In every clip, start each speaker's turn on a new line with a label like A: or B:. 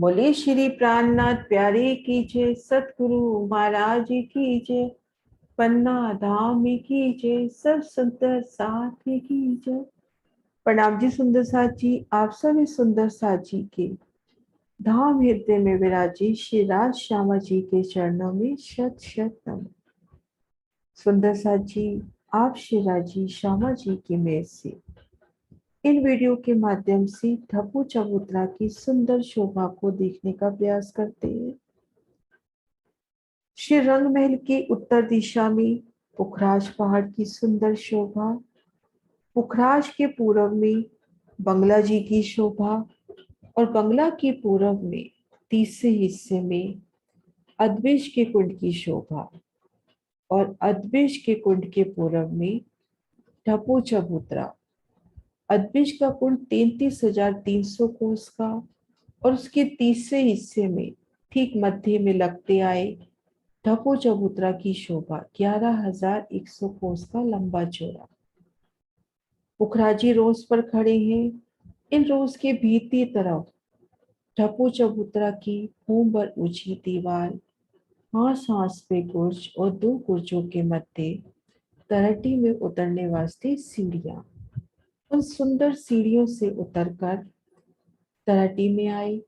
A: बोले श्री प्राणनाथ प्यारे की जय, सतगुरु महाराज की जय, पन्ना धाम की जय, सब सुंदर साथ की जय। प्रणाम जी सुंदर साथ जी, आप सभी सुंदर साथ जी के धाम हृदय में विराजी श्री राज श्यामा जी के चरणों में शत शत नमन। सुंदर साथ जी, आप श्री राजी श्यामा जी की मेहर से इन वीडियो के माध्यम से ठप्पू चबूतरा की सुंदर शोभा को देखने का प्रयास करते हैं। श्री रंग महल के उत्तर दिशा में पुखराज पहाड़ की सुंदर शोभा, पुखराज के पूर्व में बंगला जी की शोभा और बंगला के पूर्व में तीसरे हिस्से में अदबिश के कुंड की शोभा और अदबिश के कुंड के पूर्व में ठप्पू चबूतरा। अदबिश का कुंड 33,300 कोस का और उसके तीसरे हिस्से में ठीक मध्य में लगते आए ठप्पू चबूतरा की शोभा 11,100 कोस का लंबा चौड़ा। पुखराजी रोज पर खड़े हैं। इन रोज के भीतरी तरफ ठप्पू चबूतरा की मुंह पर ऊंची दीवार, हास हास पे गुर्ज और दो गुर्जों के मध्य तरटी में उतरने वास्ते सीढ़ियां। उन सुंदर सीढ़ियों से उतरकर तरटी में आई।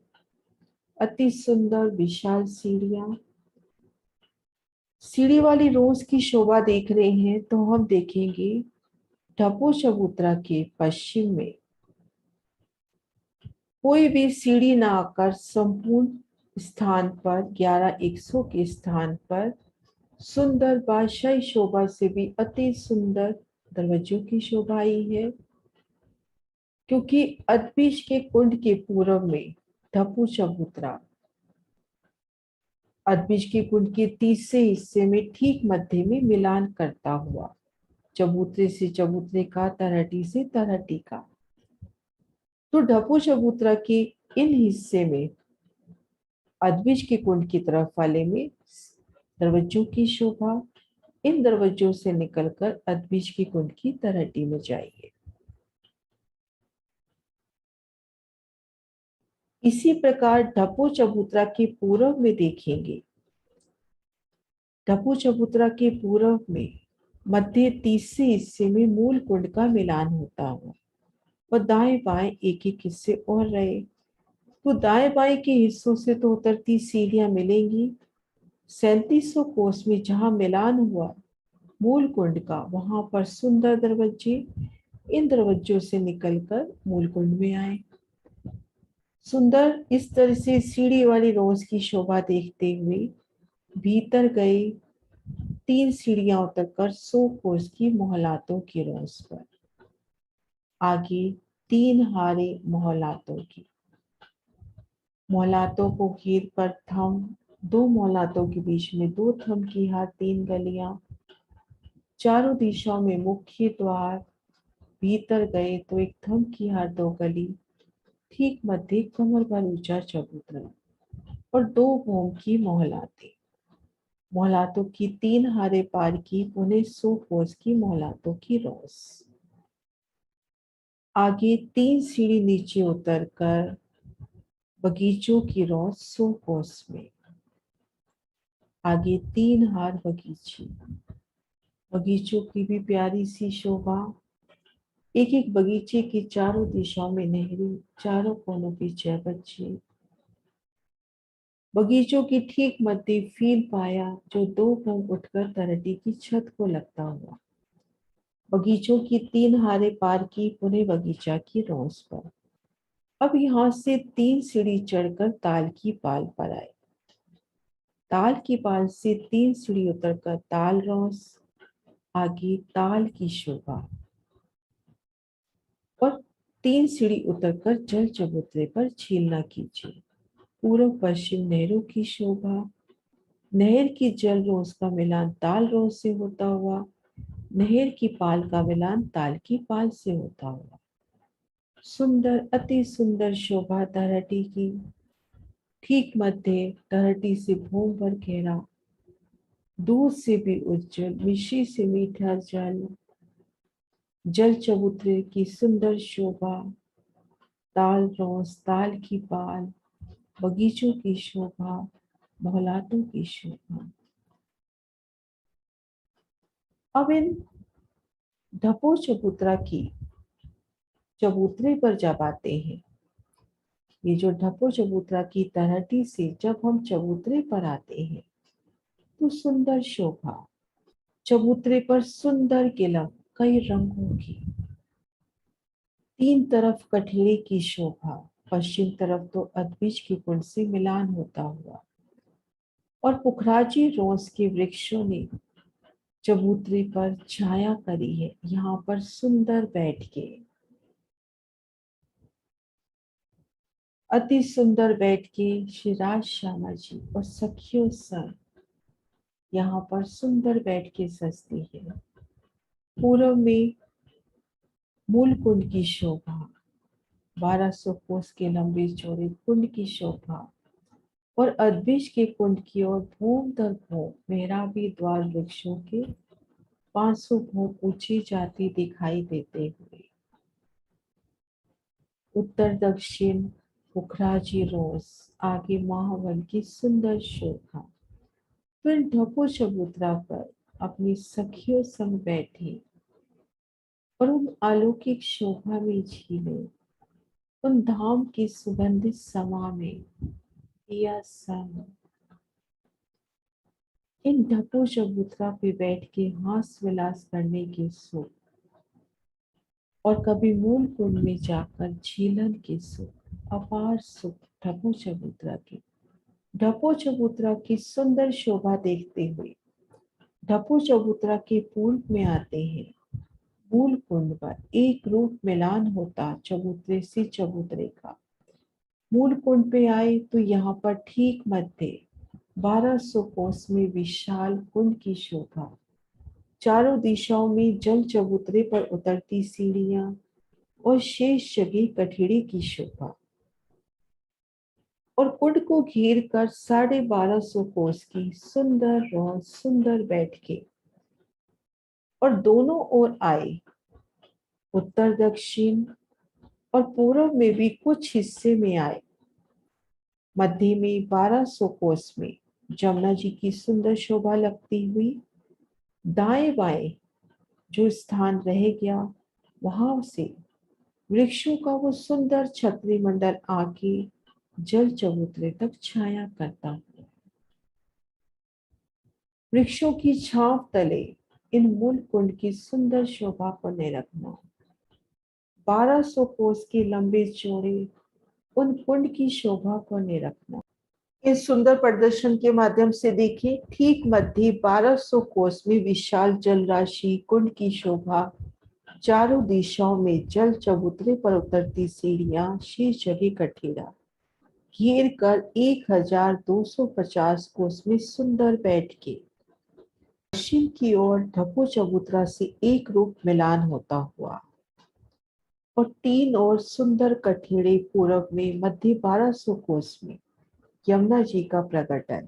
A: अति सुंदर विशाल सीढ़ियां। सीढ़ी वाली रोज की शोभा देख रहे हैं तो हम देखेंगे ठप्पू चबूतरा के पश्चिम में कोई भी सीढ़ी ना आकर संपूर्ण स्थान पर 11,100 के स्थान पर सुंदर बादशाही शोभा से भी अति सुंदर दरवाजों की शोभा आई है, क्योंकि अदबिश के कुंड के पूर्व में ठप्पू चबूतरा अदबिश के कुंड के तीसरे हिस्से में ठीक मध्य में मिलान करता हुआ, चबूतरे से चबूतरे का, तरहटी से तरहटी का। तो ठप्पू चबूतरा के इन हिस्से में अदबिश के कुंड की तरफ वाले में दरवाजों की शोभा, इन दरवाजों से निकलकर अदबिश के कुंड की तरहटी में जाइए। इसी प्रकार ठप्पू चबूतरा के पूर्व में देखेंगे। ठप्पू चबूतरा के पूर्व में मध्य तीसरे हिस्से में मूल कुंड का मिलान होता हुआ और दाएं बाएं एक एक हिस्से और रहे। तो दाएं बाएं के हिस्सों से तो उतरती सीढ़ियां मिलेंगी। 3700 कोस में जहां मिलान हुआ मूल कुंड का, वहां पर सुंदर दरवाजे, इन दरवाजों से निकलकर मूल कुंड में आए। सुंदर इस तरह से सीढ़ी वाली रोज की शोभा देखते हुए भीतर गए। 3 सीढ़ियां उतरकर 100 कोस की मोहलातों की रोज पर आगे 3 हारे मोहलातों की। मोहलातों को घेर पर थम, 2 मोहलातों के बीच में 2 थम की हार, 3 गलियां, चारों दिशाओं में मुख्य द्वार। भीतर गए तो एक थम की हार, 2 गली, ठीक मध्य कमर भर ऊंचा चबूतरा और 2 भोम की मोहलातें। मोहलातों की 3 हारे पार की, पुणे 100 कोस की मोहलातों की रोस। आगे 3 सीढ़ी नीचे उतरकर बगीचों की रोस 100 कोस में। आगे 3 हार बगीचे, बगीचों की भी प्यारी सी शोभा। एक एक बगीचे की चारों दिशाओं में नहरें, चारों कोनों की चौबच्चे। बगीचों की ठीक मध्य फील पाया जो 2 भोम उठकर तरटी की छत को लगता हुआ। बगीचों की 3 हारे पार की, पुणे बगीचा की रोस पर। अब यहाँ से 3 सीढ़ी चढ़कर ताल की पाल पर आए। ताल की पाल से 3 सीढ़ी उतरकर ताल रोस, आगे ताल की शोभा और 3 सीढ़ी उतरकर जल चबूतरे पर छीलना कीजिए। पूर्व पश्चिम नहरों की शोभा, नहर की जल रोज का मिलान ताल रोज से होता हुआ, नहर की पाल का मिलान ताल की पाल से होता हुआ। सुंदर, अति सुंदर शोभा तरहटी की। ठीक मध्य तरहटी से भूम पर घेरा, दूध से भी उज्जवल, मिश्री से मीठा जल, जल चबूतरे की सुंदर शोभा, ताल रोस, ताल की पाल, बगीचों की शोभा, मोहल्लातों की शोभा। अब इन ढपो चबूतरा की चबूतरे पर जब आते हैं, ये जो ढपो चबूतरा की तलहटी से जब हम चबूतरे पर आते हैं तो सुंदर शोभा। चबूतरे पर सुंदर किला, कई रंगों की, तीन तरफ कठेरे की शोभा, पश्चिम तरफ तो अदबिज की कुंड से मिलान होता हुआ, और पुखराजी रोज के वृक्षों ने चबूतरे पर छाया करी है। यहाँ पर सुंदर बैठ के, अति सुंदर बैठ के श्री राज श्यामा जी और सखियों संग यहाँ पर सुंदर बैठ के सजती है। पूर्व में मूल कुंड की शोभा, 1200 कोस के लंबे चौड़े कुंड की शोभा, और अदबिज के कुंड की ओर भूम दर भूम मेहराबी द्वार वृक्षों के 500 भूम ऊंची जाती दिखाई देते हुए, उत्तर दक्षिण पुखराजी रोज, आगे महावन की सुंदर शोभा। फिर ढपो चबूतरा पर अपनी सखियों संग बैठी और उन अलौकिक शोभा में झीले, उन धाम की सुगंधित समा में पिया संग, इन ढपो चबूतरा पे बैठ के हास विलास करने के सुख, और कभी मूल कुंड में जाकर झीलन के सुख, अपार सुख ढपो चबूतरा के। ढपो चबूतरा की सुंदर शोभा देखते हुए ढपो चबूतरा के पूर्व में आते हैं। मूल कुंड पर एक रूप मिलान होता चबूतरे से चबूतरे का। मूल कुंड पे आए तो यहाँ पर ठीक मध्य 1200 कोस में विशाल कुंड की शोभा, चारों दिशाओं में जल चबूतरे पर उतरती सीढ़ियां और शेष जगह कठेरे की शोभा, और कुंड को घेर कर 1250 कोस की सुंदर रोज सुंदर बैठ के, और दोनों ओर आए, उत्तर दक्षिण और पूर्व में भी कुछ हिस्से में आए, मध्य में 1200 कोस में जमुना जी की सुंदर शोभा लगती हुई, दाएं बाएं जो स्थान रह गया वहां से वृक्षों का वो सुंदर छतरी मंडल आके जल चबूतरे तक छाया करता है। वृक्षों की छांव तले इन मूल कुंड की सुंदर शोभा को निरखना, 1200 कोस के लंबे चौड़े उन कुंड की शोभा को निरखना। इस सुंदर प्रदर्शन के माध्यम से देखिए, ठीक मध्य 1200 कोस में विशाल जल राशि, कुंड की शोभा, चारों दिशाओं में जल चबूतरे पर उतरती सीढ़ियां, शीर्ष जगह कठेरा, घेर कर 1250 कोस में सुंदर बैठ के पश्चिम की ओर ढपो चबूतरा से एक रूप मिलान होता हुआ, और तीन और सुंदर कठेड़े पूरब में मध्य 1200 कोस में यमुना जी का प्रकटन,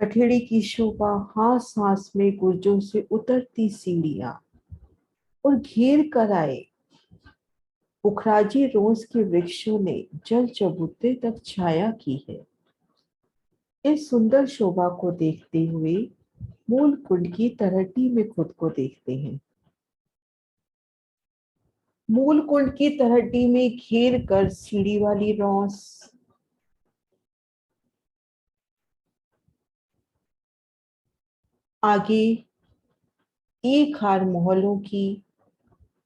A: कठेड़ी की शोभा, हास हास में गुर्जों से उतरती सीढ़ियां, और घेर कर आए पुखराजी रोज के वृक्षों ने जल चबूतरे तक छाया की है। इस सुंदर शोभा को देखते हुए मूल कुंड की तलहटी में खुद को देखते हैं। मूल कुंड की तलहटी में घेर कर सीढ़ी वाली रौस, आगे एक हार मोहल्लों की,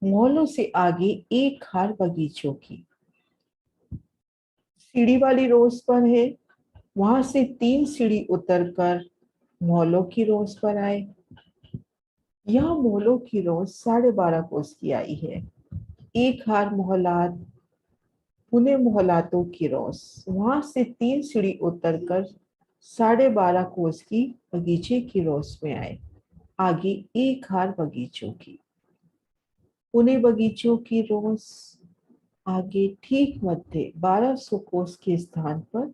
A: मोहल्लों से आगे एक हार बगीचों की, सीढ़ी वाली रोज पर है, वहां से 3 सीढ़ी उतरकर मोहल्लों की रोज पर आए। यहाँ मोहल्लों की रोज 12.5 कोस की आई है। एक हार मोहल्लात, पुणे मोहल्लातों की रोज, वहां से 3 सीढ़ी उतरकर 12.5 कोस की बगीचे की रोज में आए। आगे एक हार बगीचों की, पुणे बगीचों की रोज, आगे ठीक मध्य 1200 कोस के स्थान पर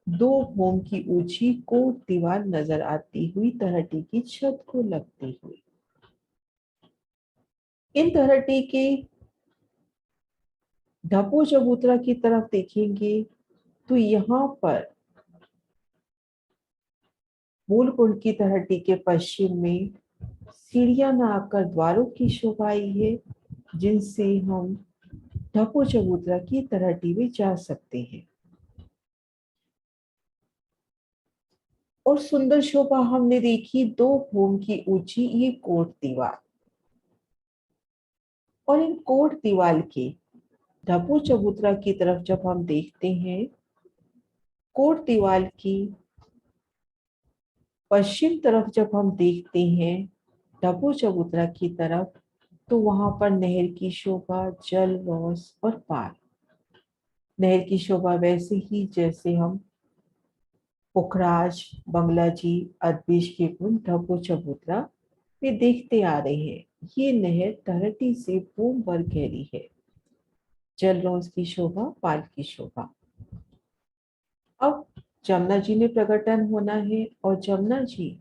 A: 2 भूम की ऊंची कोट दीवार नजर आती हुई तलहटी की छत को लगती हुई। इन तलहटी के ढपो चबूतरा की तरफ देखेंगे तो यहाँ पर मूल कुंड की तलहटी के पश्चिम में सीढ़ियां न आकर द्वारों की शोभा आई है, जिनसे हम ढपो चबूतरा की तलहटी में जा सकते हैं। और सुंदर शोभा हमने देखी 2 भूम की ऊंची ये कोट दीवार। और इन कोट दीवार के ढपो चबूतरा की तरफ जब हम देखते हैं, कोट दीवार की पश्चिम तरफ जब हम देखते हैं ढपो चबूतरा की तरफ, तो वहां पर नहर की शोभा, जल रौस और पार। नहर की शोभा वैसे ही जैसे हम पुखराज, बंगला जी, अदबीश के कुंड, ढपो चबूतरा में देखते आ रहे हैं। ये नहर तलहटी से बूम भर गहरी है। जल रौस की शोभा, पाल की शोभा। अब जमुना जी में प्रकटन होना है और जमुना जी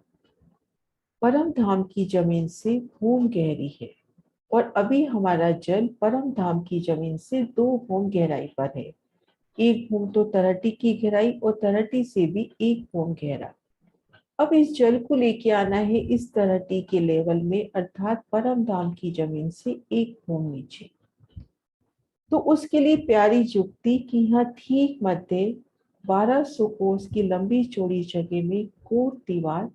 A: परम धाम की जमीन से भूम गहरी है। और अभी हमारा जल परम धाम की जमीन से 2 भूम गहराई पर है। एक भूम तो तलहटी की गहराई और तलहटी से भी 1 भूम गहरा। अब इस जल को लेके आना है इस तलहटी के लेवल में, अर्थात परम धाम की जमीन से 1 भूम नीचे। तो उसके लिए प्यारी जुक्ति कि यहाँ ठीक मध्य 1200 कोस की लंबी चौड़ी जगह में कोट दीवार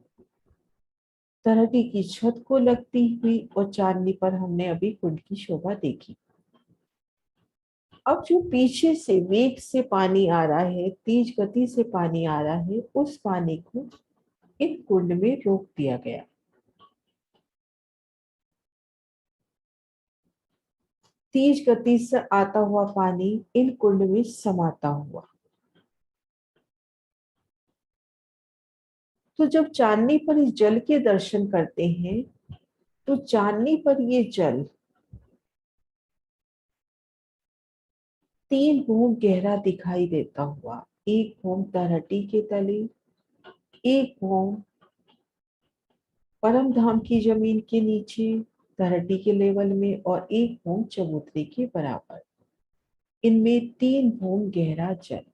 A: तलहटी की छत को लगती हुई, और चांदनी पर हमने अभी कुंड की शोभा देखी। अब जो पीछे से वेग से पानी आ रहा है, तेज गति से पानी आ रहा है, उस पानी को इन कुंड में रोक दिया गया। तेज गति से आता हुआ पानी इन कुंड में समाता हुआ। तो जब चांदनी पर इस जल के दर्शन करते हैं, तो चांदनी पर ये जल 3 भूम गहरा दिखाई देता हुआ। 1 भूम तलहटी के तले, 1 भूम परम धाम की जमीन के नीचे तलहटी के लेवल में, और 1 भूम चबूतरे के बराबर। इनमें 3 भूम गहरा जल।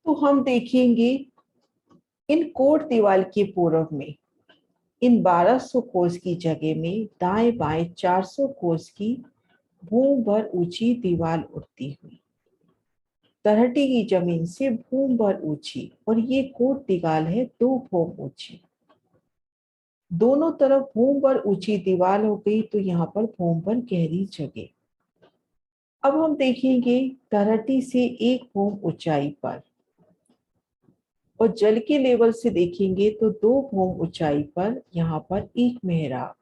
A: तो हम देखेंगे इन कोट दीवार के पूर्व में इन 1200 कोस की जगह में दाएं बाएं 400 कोस की भूम भर ऊंची दीवार उठती हुई, तलहटी की जमीन से भूम भर ऊंची। और ये कोट दीवार है 2 भूम ऊंची। दोनों तरफ भूम भर ऊंची दीवार हो गई, तो यहाँ पर भूम भर गहरी जगह। अब हम देखेंगे तलहटी से 1 भूम ऊंचाई पर, और जल के लेवल से देखेंगे तो 2 भूम ऊंचाई पर यहाँ पर एक मेहराब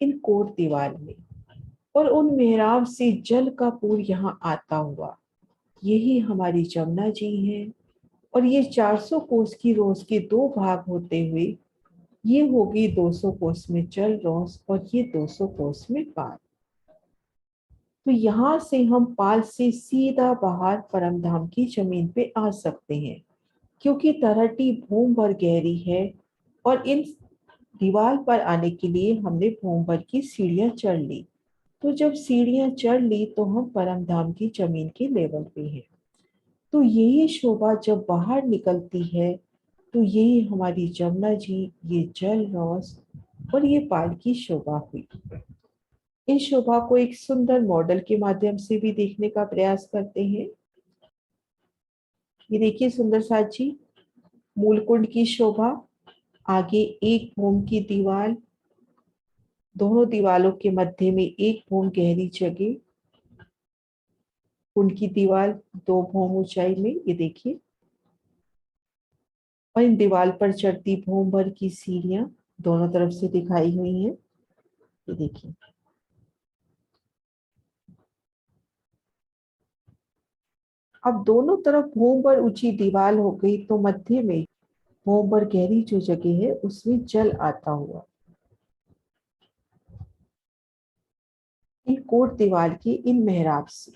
A: इन कोट दीवार में, और उन मेहराब से जल का पूर यहाँ आता हुआ। यही हमारी जमुना जी है। और ये 400 कोस की रोस के 2 भाग होते हुए ये होगी 200 कोस में जल रोस, और ये 200 कोस में पाल। तो यहाँ से हम पाल से सीधा बाहर परमधाम की जमीन पे आ सकते हैं, क्योंकि तलहटी भूम भर गहरी है। और इन दीवार पर आने के लिए हमने भूम भर की सीढ़ियां चढ़ ली। तो जब सीढ़ियां चढ़ ली तो हम परमधाम की जमीन के लेवल पे हैं। तो यही शोभा जब बाहर निकलती है, तो यही हमारी जमुना जी, ये जल रौस और ये पाल की शोभा हुई। इस शोभा को एक सुंदर मॉडल के माध्यम से भी देखने का प्रयास करते हैं। ये देखिए सुंदर साथ जी, मूलकुंड की शोभा। आगे 1 भूम की दीवार, दोनों दीवारों के मध्य में 1 भूम गहरी जगह, कुंड की दीवार 2 भूम ऊंचाई में, ये देखिए। और इन दीवार पर चढ़ती भूम भर की सीढ़ियां दोनों तरफ से दिखाई हुई हैं, ये देखिए। अब दोनों तरफ भूम भर ऊंची दीवार हो गई, तो मध्य में भूम भर गहरी जो जगह है उसमें जल आता हुआ इन कोट दीवार की इन मेहराब से।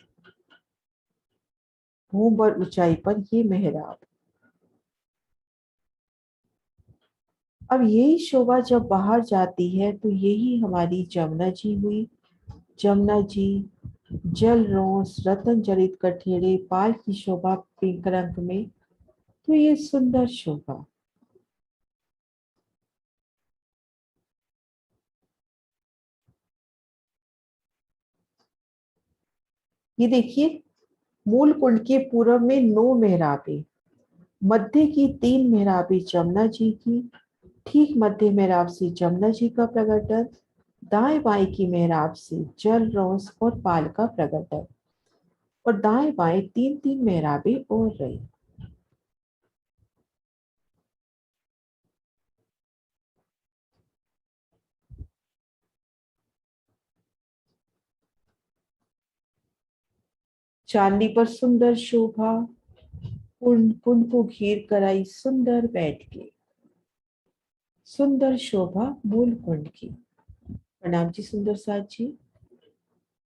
A: भूम भर ऊंचाई पर ये मेहराब। अब यही शोभा जब बाहर जाती है तो यही हमारी जमुना जी हुई। जमुना जी जल रोस रतन जड़ित कठेड़े पाल की शोभा पिंक रंग में, तो ये सुंदर शोभा। ये देखिए, मूल कुंड के पूर्व में 9 मेहराबें, मध्य की 3 मेहराबें जमुना जी की, ठीक मध्य मेहराब से जमुना जी का प्रकटन, दाएं बाएं की मेहराब से जल रोस और पाल का प्रकटन, और दाएं बाएं 3-3 मेहराबें और रही। चांदी पर सुंदर शोभा, कुंड कुंड को घेर कर आई सुंदर बैठ के, सुंदर शोभा मूल कुंड की। प्रणाम जी सुंदर साथ जी।